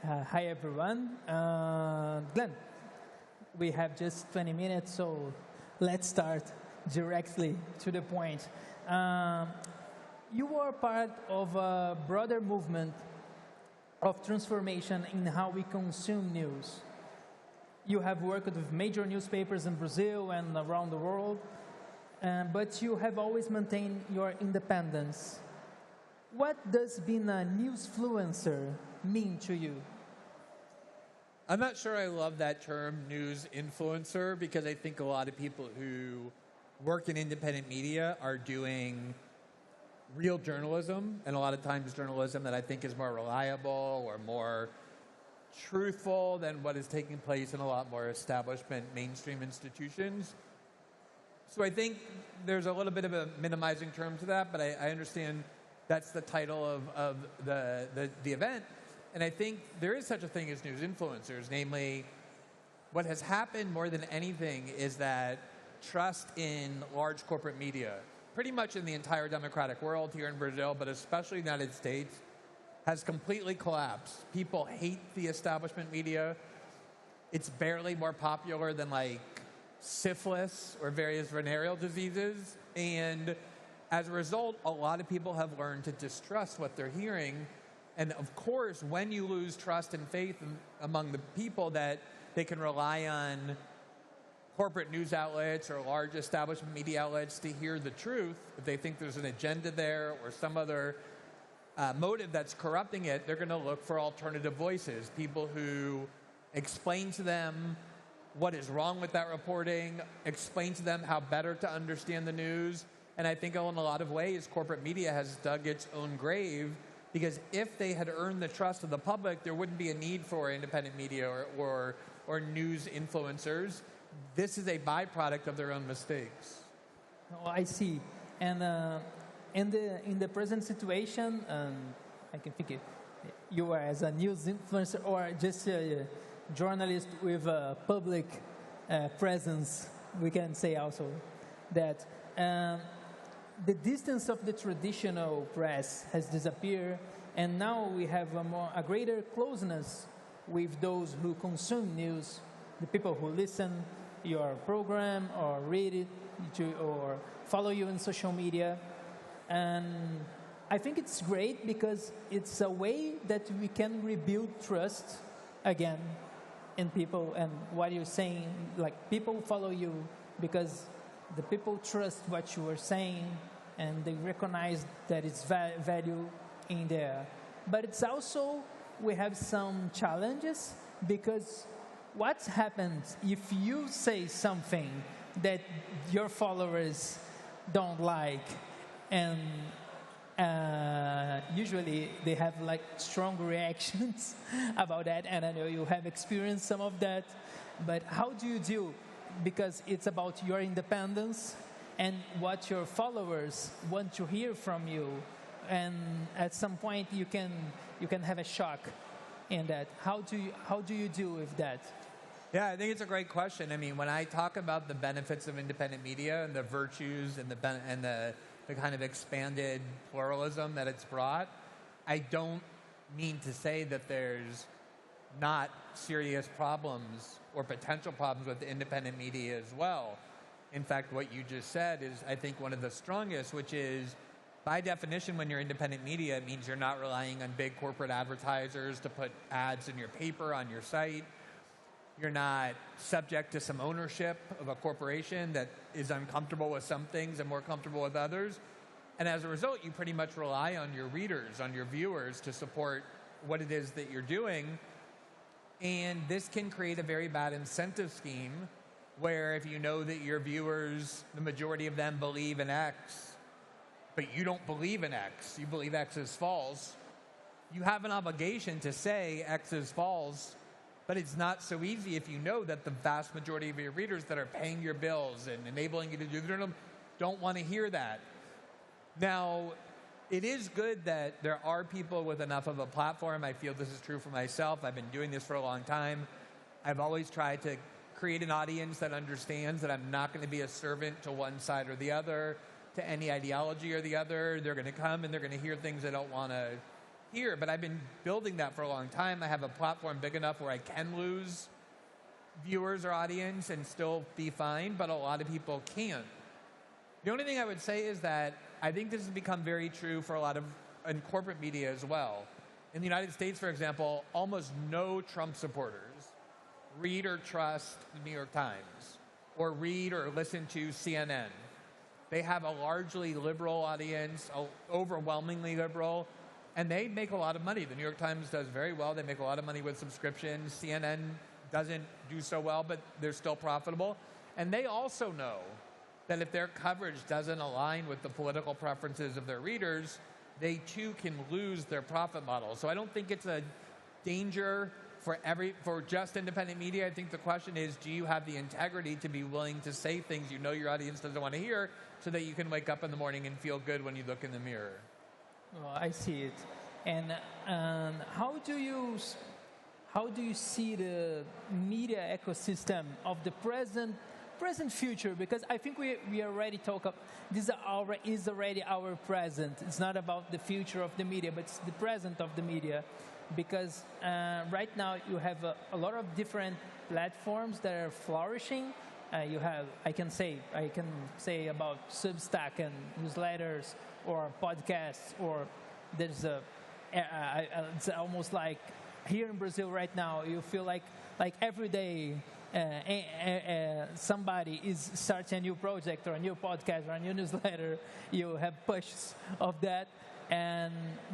Hi, everyone. Glenn, we have just 20 minutes, so let's start directly to the point. You are part of a broader movement of transformation in how we consume news. You have worked with major newspapers in Brazil and around the world, but you have always maintained your independence. What does being a newsfluencer mean to you? I'm not sure I love that term, news influencer, because I think a lot of people who work in independent media are doing real journalism, and a lot of times journalism that I think is more reliable or more truthful than what is taking place in a lot more establishment mainstream institutions. So I think there's a little bit of a minimizing term to that, but I understand that's the title of the event. And I think there is such a thing as news influencers, namely what has happened more than anything is that trust in large corporate media, pretty much in the entire democratic world here in Brazil, but especially in the United States, has completely collapsed. People hate the establishment media. It's barely more popular than like syphilis or various venereal diseases. And as a result, a lot of people have learned to distrust what they're hearing. And of course, when you lose trust and faith among the people that they can rely on corporate news outlets or large establishment media outlets to hear the truth, if they think there's an agenda there or some other motive that's corrupting it, they're going to look for alternative voices, people who explain to them what is wrong with that reporting, explain to them how better to understand the news. And I think in a lot of ways, corporate media has dug its own grave, because if they had earned the trust of the public, there wouldn't be a need for independent media or news influencers. This is a byproduct of their own mistakes. Oh, I see. And in the present situation, I can think you are as a news influencer or just a journalist with a public presence. We can say also that the distance of the traditional press has disappeared, and now we have a greater closeness with those who consume news, the people who listen your program or read it or follow you on social media. And I think it's great because it's a way that we can rebuild trust again in people. And what you're saying, like people follow you because the people trust what you are saying and they recognize that it's value in there. But it's also, we have some challenges because what happens if you say something that your followers don't like, and usually they have like strong reactions about that, and I know you have experienced some of that, but how do you deal? Because it's about your independence and what your followers want to hear from you, and at some point you can have a shock in that. How do you deal with that? Yeah, I think it's a great question. I mean, when I talk about the benefits of independent media and the virtues and the kind of expanded pluralism that it's brought, I don't mean to say that there's not serious problems or potential problems with independent media as well. In fact, what you just said is, I think, one of the strongest, which is, by definition, when you're independent media, it means you're not relying on big corporate advertisers to put ads in your paper, on your site. You're not subject to some ownership of a corporation that is uncomfortable with some things and more comfortable with others. And as a result, you pretty much rely on your readers, on your viewers to support what it is that you're doing. And this can create a very bad incentive scheme where if you know that your viewers, the majority of them believe in X, but you don't believe in X, you believe X is false, you have an obligation to say X is false. But it's not so easy if you know that the vast majority of your readers that are paying your bills and enabling you to do the journalism don't want to hear that. Now, it is good that there are people with enough of a platform. I feel this is true for myself. I've been doing this for a long time. I've always tried to create an audience that understands that I'm not going to be a servant to one side or the other, to any ideology or the other. They're going to come and they're going to hear things they don't want to here, but I've been building that for a long time. I have a platform big enough where I can lose viewers or audience and still be fine, but a lot of people can't. The only thing I would say is that I think this has become very true for a lot of in corporate media as well. In the United States, for example, almost no Trump supporters read or trust the New York Times or read or listen to CNN. They have a largely liberal audience, overwhelmingly liberal, and they make a lot of money. The New York Times does very well. They make a lot of money with subscriptions. CNN doesn't do so well, but they're still profitable. And they also know that if their coverage doesn't align with the political preferences of their readers, they too can lose their profit model. So I don't think it's a danger for just independent media. I think the question is, do you have the integrity to be willing to say things you know your audience doesn't want to hear so that you can wake up in the morning and feel good when you look in the mirror? Well, I see it. And how do you see the media ecosystem of the present future? Because I think we already talk of this is already our present. It's not about the future of the media, but it's the present of the media. Because right now you have a lot of different platforms that are flourishing. I can say about Substack and newsletters or podcasts, or there's it's almost like here in Brazil right now you feel like every day somebody is starting a new project or a new podcast or a new newsletter. You have pushes of that.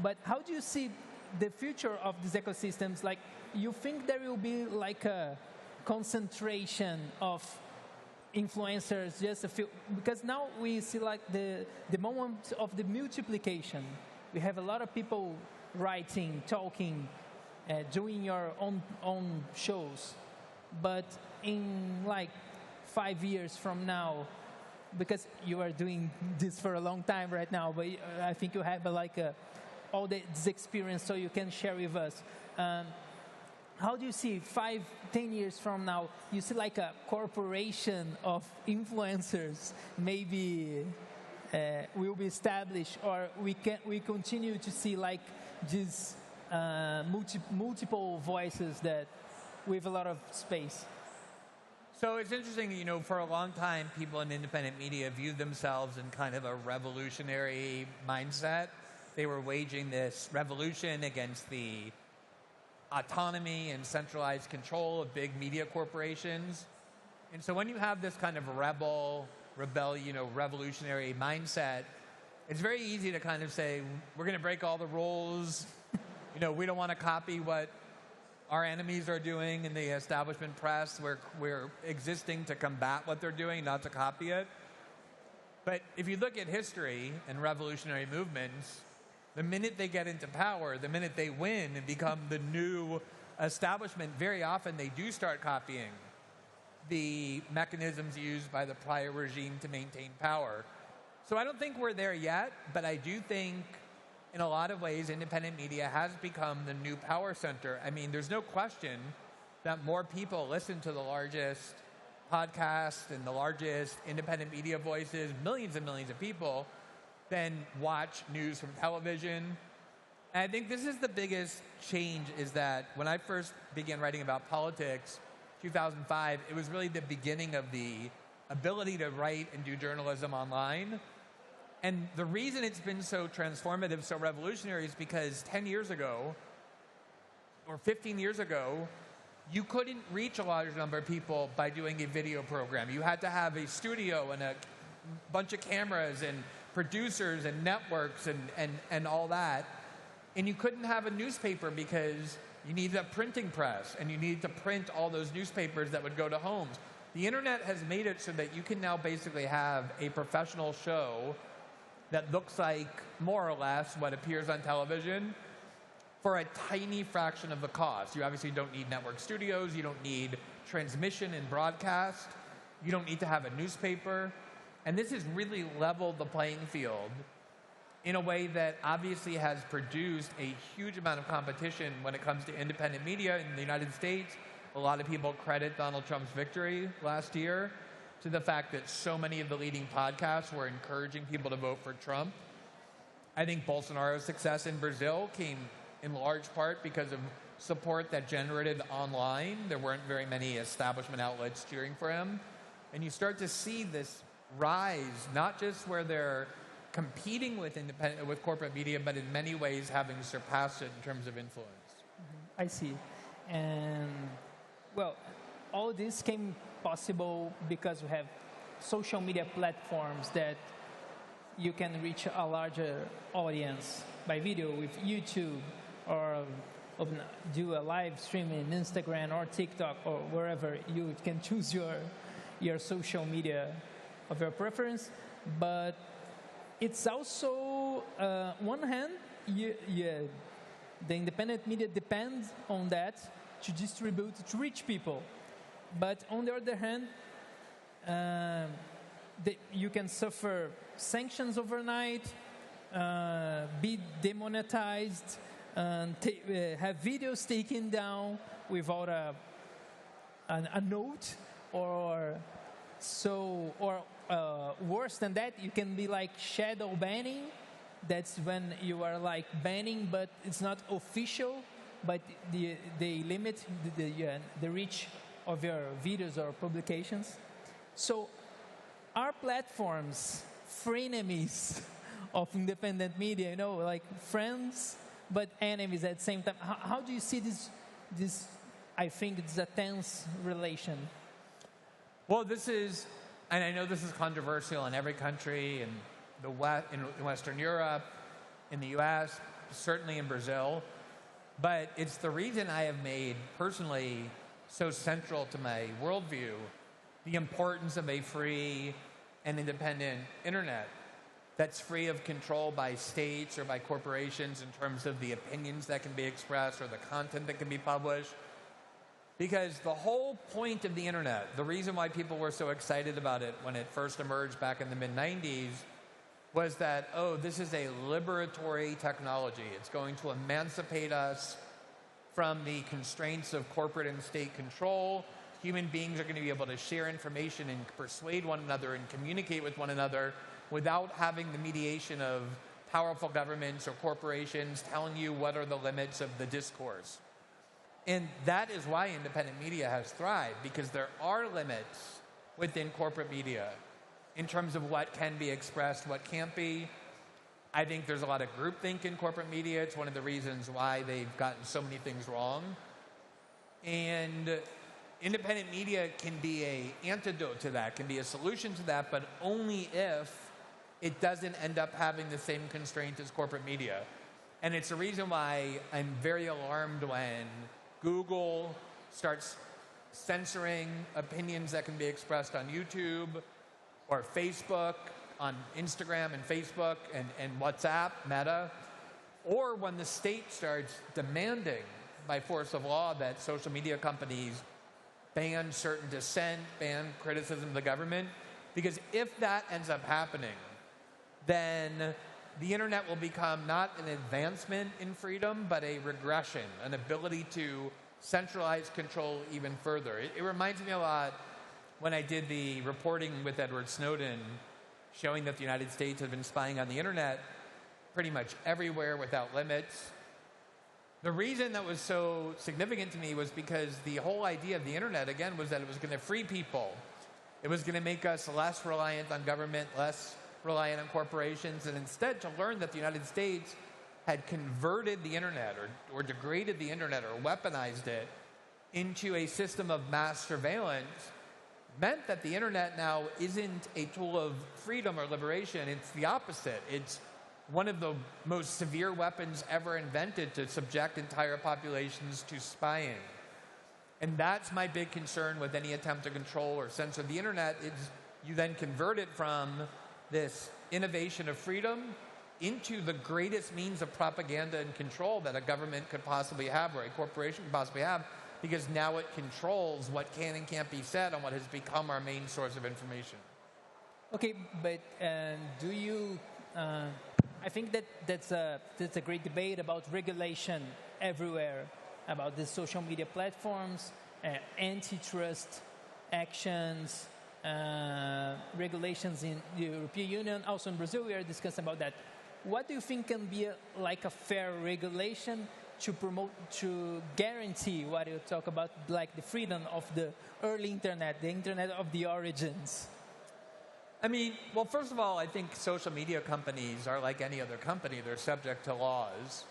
But how do you see the future of these ecosystems? Like, you think there will be like a concentration of influencers, just a few, because now we see like the moment of the multiplication. We have a lot of people writing, talking, doing your own shows. But in like 5 years from now, because you are doing this for a long time right now, but I think you have all this experience, so you can share with us. How do you see 5-10 years from now? You see like a corporation of influencers maybe will be established, or we continue to see like these multiple voices that with a lot of space? So it's interesting, for a long time, people in independent media viewed themselves in kind of a revolutionary mindset. They were waging this revolution against the autonomy and centralized control of big media corporations. And so when you have this kind of revolutionary mindset, it's very easy to kind of say, we're going to break all the rules. We don't want to copy what our enemies are doing in the establishment press. We're existing to combat what they're doing, not to copy it. But if you look at history and revolutionary movements, the minute they get into power, the minute they win and become the new establishment, very often they do start copying the mechanisms used by the prior regime to maintain power. So I don't think we're there yet, but I do think in a lot of ways independent media has become the new power center. I mean, there's no question that more people listen to the largest podcast and the largest independent media voices, millions and millions of people, than watch news from television. And I think this is the biggest change, is that when I first began writing about politics, 2005, it was really the beginning of the ability to write and do journalism online. And the reason it's been so transformative, so revolutionary, is because 10 years ago, or 15 years ago, you couldn't reach a large number of people by doing a video program. You had to have a studio and a bunch of cameras and producers and networks and all that. And you couldn't have a newspaper because you needed a printing press and you needed to print all those newspapers that would go to homes. The internet has made it so that you can now basically have a professional show that looks like more or less what appears on television for a tiny fraction of the cost. You obviously don't need network studios, you don't need transmission and broadcast, you don't need to have a newspaper. And this has really leveled the playing field in a way that obviously has produced a huge amount of competition when it comes to independent media in the United States. A lot of people credit Donald Trump's victory last year to the fact that so many of the leading podcasts were encouraging people to vote for Trump. I think Bolsonaro's success in Brazil came in large part because of support that generated online. There weren't very many establishment outlets cheering for him. And you start to see this rise, not just where they're competing with corporate media, but in many ways having surpassed it in terms of influence. I see. And, well, all this came possible because we have social media platforms that you can reach a larger audience by video with YouTube, or do a live stream in Instagram or TikTok or wherever you can choose your social media of your preference. But it's also, one hand, the independent media depends on that to distribute, to reach people. But on the other hand, you can suffer sanctions overnight, be demonetized, have videos taken down without a note, or worse than that, you can be like shadow banning. That's when you are like banning, but it's not official, but they limit the reach of your videos or publications. So are platforms frenemies of independent media, like friends but enemies at the same time? How do you see this? I think it's a tense relation. Well, this is, and I know this is controversial in every country, in the West, in Western Europe, in the US, certainly in Brazil, but it's the reason I have made personally so central to my worldview the importance of a free and independent internet that's free of control by states or by corporations in terms of the opinions that can be expressed or the content that can be published. Because the whole point of the internet, the reason why people were so excited about it when it first emerged back in the mid-90s, was that, this is a liberatory technology. It's going to emancipate us from the constraints of corporate and state control. Human beings are going to be able to share information and persuade one another and communicate with one another without having the mediation of powerful governments or corporations telling you what are the limits of the discourse. And that is why independent media has thrived, because there are limits within corporate media in terms of what can be expressed, what can't be. I think there's a lot of groupthink in corporate media. It's one of the reasons why they've gotten so many things wrong. And independent media can be an antidote to that, can be a solution to that, but only if it doesn't end up having the same constraint as corporate media. And it's the reason why I'm very alarmed when Google starts censoring opinions that can be expressed on YouTube or Facebook, on Instagram and Facebook and WhatsApp, Meta, or when the state starts demanding by force of law that social media companies ban certain dissent, ban criticism of the government. Because if that ends up happening, then the internet will become not an advancement in freedom, but a regression, an ability to centralize control even further. It reminds me a lot when I did the reporting with Edward Snowden, showing that the United States had been spying on the internet pretty much everywhere without limits. The reason that was so significant to me was because the whole idea of the internet, again, was that it was going to free people. It was going to make us less reliant on government, less reliant on corporations, and instead to learn that the United States had converted the internet or degraded the internet or weaponized it into a system of mass surveillance meant that the internet now isn't a tool of freedom or liberation. It's the opposite. It's one of the most severe weapons ever invented to subject entire populations to spying. And that's my big concern with any attempt to control or censor the internet, is you then convert it from this innovation of freedom into the greatest means of propaganda and control that a government could possibly have or a corporation could possibly have, because now it controls what can and can't be said on what has become our main source of information. Okay, but do you... I think that's a great debate about regulation everywhere, about the social media platforms, antitrust actions, regulations in the European Union. Also in Brazil, we are discussing about that. What do you think can be like a fair regulation to promote, to guarantee what you talk about, like the freedom of the early internet, the internet of the origins? I mean, well, first of all, I think social media companies are like any other company. They're subject to laws.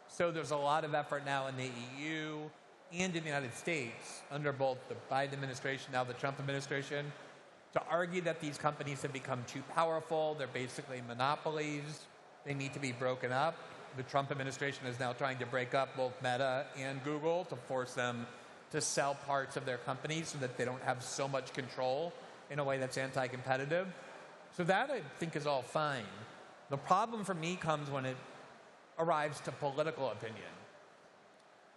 So there's a lot of effort now in the EU and in the United States, under both the Biden administration, now the Trump administration, to argue that these companies have become too powerful. They're basically monopolies. They need to be broken up. The Trump administration is now trying to break up both Meta and Google to force them to sell parts of their companies so that they don't have so much control in a way that's anti-competitive. So that, I think, is all fine. The problem for me comes when it arrives to political opinion.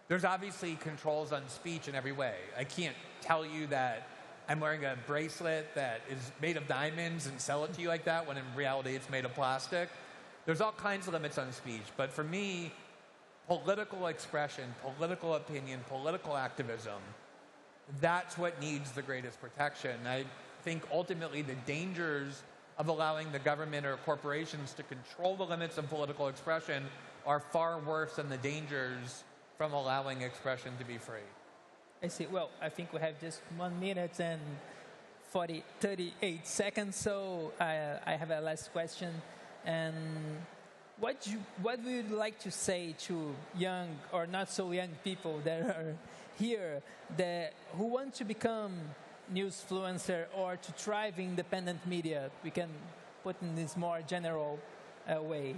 There's obviously controls on speech in every way. I can't tell you that I'm wearing a bracelet that is made of diamonds and sell it to you like that when in reality it's made of plastic. There's all kinds of limits on speech. But for me, political expression, political opinion, political activism, that's what needs the greatest protection. I think ultimately the dangers of allowing the government or corporations to control the limits of political expression are far worse than the dangers from allowing expression to be free. I see. Well, I think we have just 1 minute and 38 seconds, so I have a last question. And what would you like to say to young or not so young people that are here who want to become newsfluencer or to thrive in independent media? We can put in this more general way.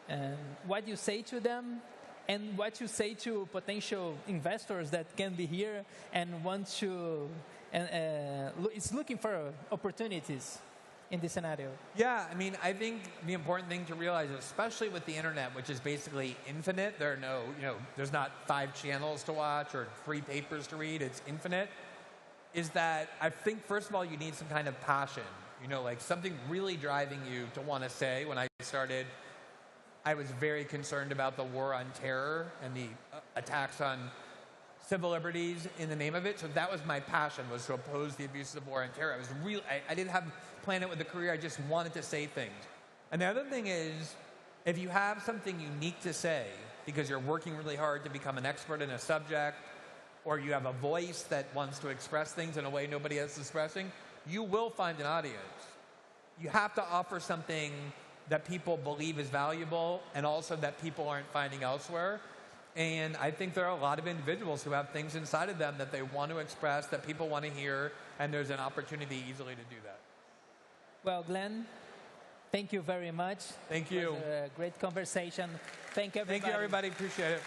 And what you say to them, and what you say to potential investors that can be here and want to, is looking for opportunities in this scenario. Yeah, I mean, I think the important thing to realize, especially with the internet, which is basically infinite, there are no, there's not 5 channels to watch or 3 papers to read, it's infinite, is that I think, first of all, you need some kind of passion, like something really driving you to want to say. When I started, I was very concerned about the war on terror and the attacks on civil liberties in the name of it. So that was my passion, was to oppose the abuses of war on terror. I didn't have planned it with a career. I just wanted to say things. And the other thing is, if you have something unique to say because you're working really hard to become an expert in a subject, or you have a voice that wants to express things in a way nobody else is expressing, you will find an audience. You have to offer something that people believe is valuable and also that people aren't finding elsewhere. And I think there are a lot of individuals who have things inside of them that they want to express, that people want to hear, and there's an opportunity easily to do that. Well, Glenn, thank you very much. Thank you. It was a great conversation. Thank you, everybody. Thank you, everybody. Appreciate it.